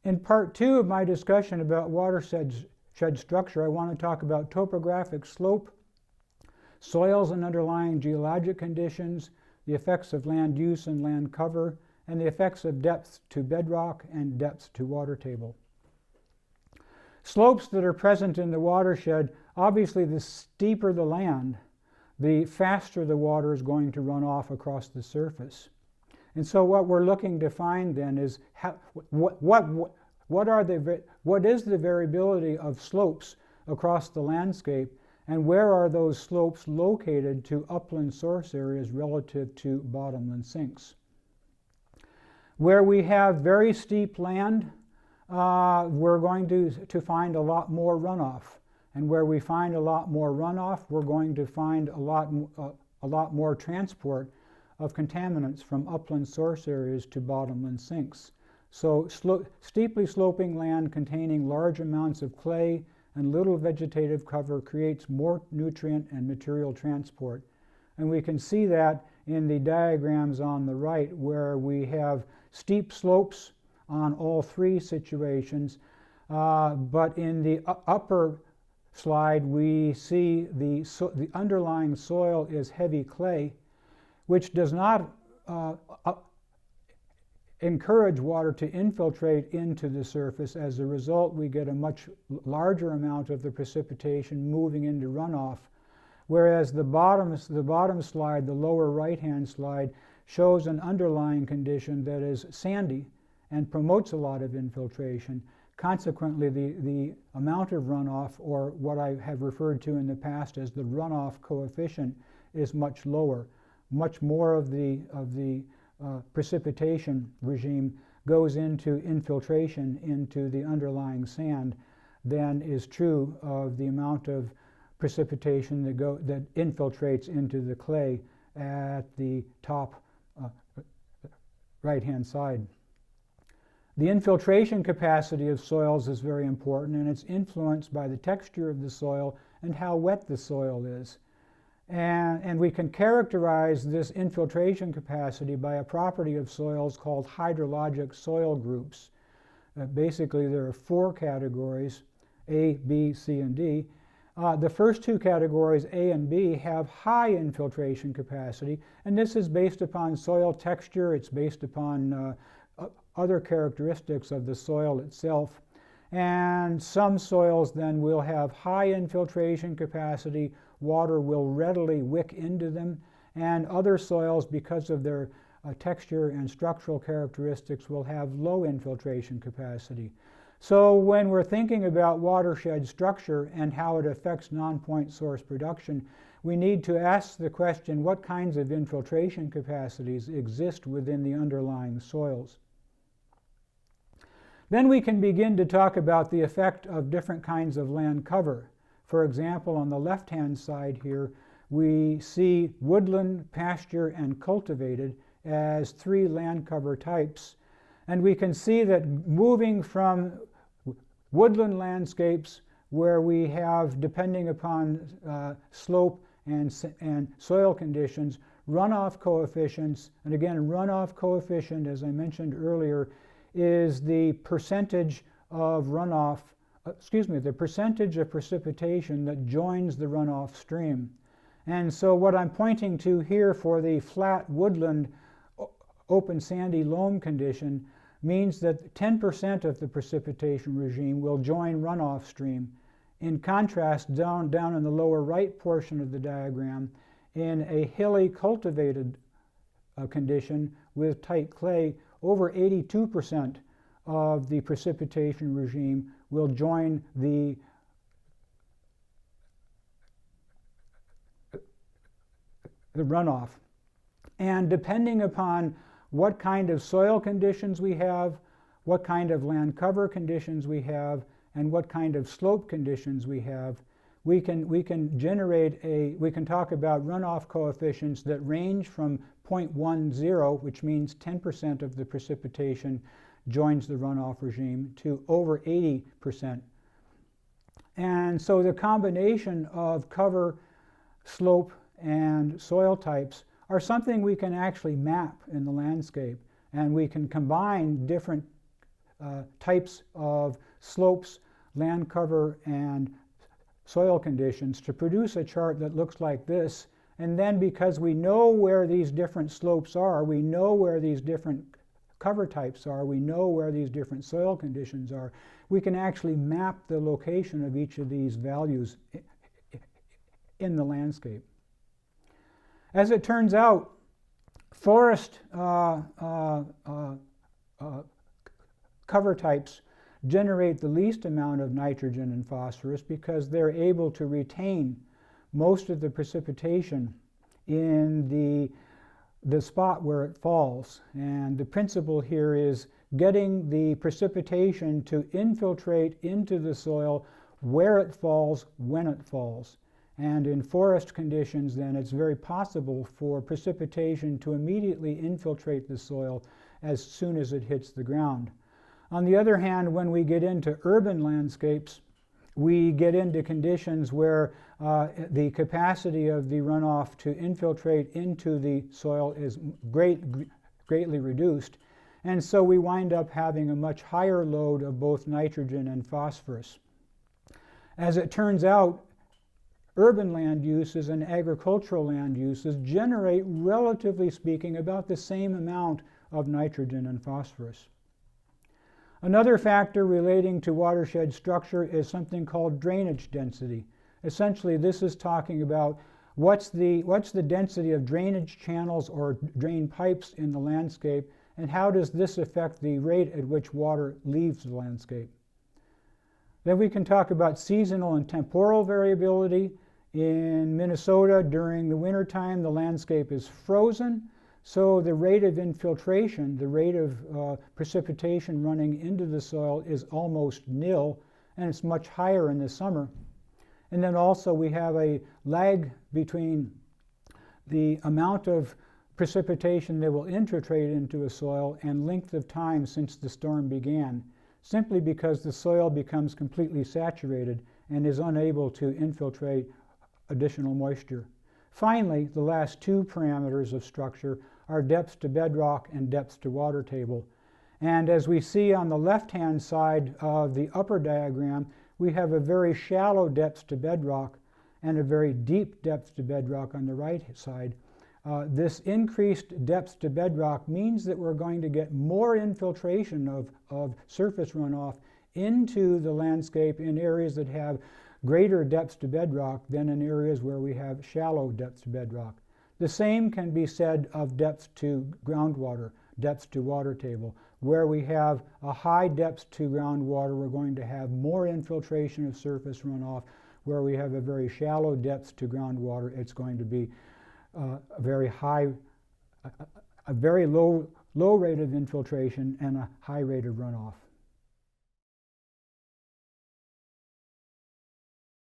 In part two of my discussion about watershed structure, I want to talk about topographic slope, soils and underlying geologic conditions, the effects of land use and land cover, and the effects of depth to bedrock and depth to water table. Slopes that are present in the watershed, obviously the steeper the land, the faster the water is going to run off across the surface. And so what we're looking to find then is what is the variability of slopes across the landscape, and where are those slopes located to upland source areas relative to bottomland sinks. Where we have very steep land, we're going to find a lot more runoff. And where we find a lot more runoff, we're going to find a lot more transport of contaminants from upland source areas to bottomland sinks. So steeply sloping land containing large amounts of clay and little vegetative cover creates more nutrient and material transport. And we can see that in the diagrams on the right, where we have steep slopes on all three situations, but in the upper slide we see the underlying soil is heavy clay, which does not encourage water to infiltrate into the surface. As a result, we get a much larger amount of the precipitation moving into runoff, whereas the bottom slide, the lower right-hand slide, shows an underlying condition that is sandy and promotes a lot of infiltration. Consequently, the amount of runoff, or what I have referred to in the past as the runoff coefficient, is much lower. Much more of the precipitation regime goes into infiltration into the underlying sand than is true of the amount of precipitation that infiltrates into the clay at the top right-hand side. The infiltration capacity of soils is very important, and it's influenced by the texture of the soil and how wet the soil is. And we can characterize this infiltration capacity by a property of soils called hydrologic soil groups. Basically, there are four categories, A, B, C, and D. The first two categories, A and B, have high infiltration capacity, and this is based upon soil texture. It's based upon other characteristics of the soil itself. And some soils then will have high infiltration capacity. Water will readily wick into them, and other soils, because of their texture and structural characteristics, will have low infiltration capacity. So when we're thinking about watershed structure and how it affects non-point source production, we need to ask the question, what kinds of infiltration capacities exist within the underlying soils? Then we can begin to talk about the effect of different kinds of land cover. For example, on the left-hand side here, we see woodland, pasture, and cultivated as three land cover types. And we can see that moving from woodland landscapes, where we have, depending upon slope and soil conditions, runoff coefficients. And again, runoff coefficient, as I mentioned earlier, is the percentage of runoff, the percentage of precipitation that joins the runoff stream. And so what I'm pointing to here for the flat woodland open sandy loam condition means that 10% of the precipitation regime will join runoff stream. In contrast, down in the lower right portion of the diagram, in a hilly cultivated condition with tight clay, over 82% of the precipitation regime will join the runoff. And depending upon what kind of soil conditions we have, what kind of land cover conditions we have, and what kind of slope conditions we have, we can talk about runoff coefficients that range from 0.10, which means 10% of the precipitation joins the runoff regime, to over 80%. And so the combination of cover, slope, and soil types are something we can actually map in the landscape, and we can combine different types of slopes, land cover, and soil conditions to produce a chart that looks like this. And then because we know where these different slopes are, we know where these different cover types are, we know where these different soil conditions are, we can actually map the location of each of these values in the landscape. As it turns out, forest cover types generate the least amount of nitrogen and phosphorus because they're able to retain most of the precipitation in the spot where it falls. And the principle here is getting the precipitation to infiltrate into the soil where it falls, when it falls. And in forest conditions, then, it's very possible for precipitation to immediately infiltrate the soil as soon as it hits the ground. On the other hand, when we get into urban landscapes, we get into conditions where the capacity of the runoff to infiltrate into the soil is greatly reduced. And so we wind up having a much higher load of both nitrogen and phosphorus. As it turns out, urban land uses and agricultural land uses generate, relatively speaking, about the same amount of nitrogen and phosphorus. Another factor relating to watershed structure is something called drainage density. Essentially, this is talking about what's the density of drainage channels or drain pipes in the landscape, and how does this affect the rate at which water leaves the landscape. Then we can talk about seasonal and temporal variability. In Minnesota, during the wintertime, the landscape is frozen, so the rate of infiltration, the rate of precipitation running into the soil is almost nil, and it's much higher in the summer. And then also we have a lag between the amount of precipitation that will infiltrate into a soil and length of time since the storm began, simply because the soil becomes completely saturated and is unable to infiltrate additional moisture. Finally, the last two parameters of structure are depth to bedrock and depth to water table. And as we see on the left-hand side of the upper diagram, we have a very shallow depth to bedrock and a very deep depth to bedrock on the right side. This increased depth to bedrock means that we're going to get more infiltration of surface runoff into the landscape in areas that have greater depths to bedrock than in areas where we have shallow depths to bedrock. The same can be said of depth to groundwater, depth to water table. Where we have a high depth to groundwater, we're going to have more infiltration of surface runoff. Where we have a very shallow depth to groundwater, it's going to be a very low rate of infiltration and a high rate of runoff.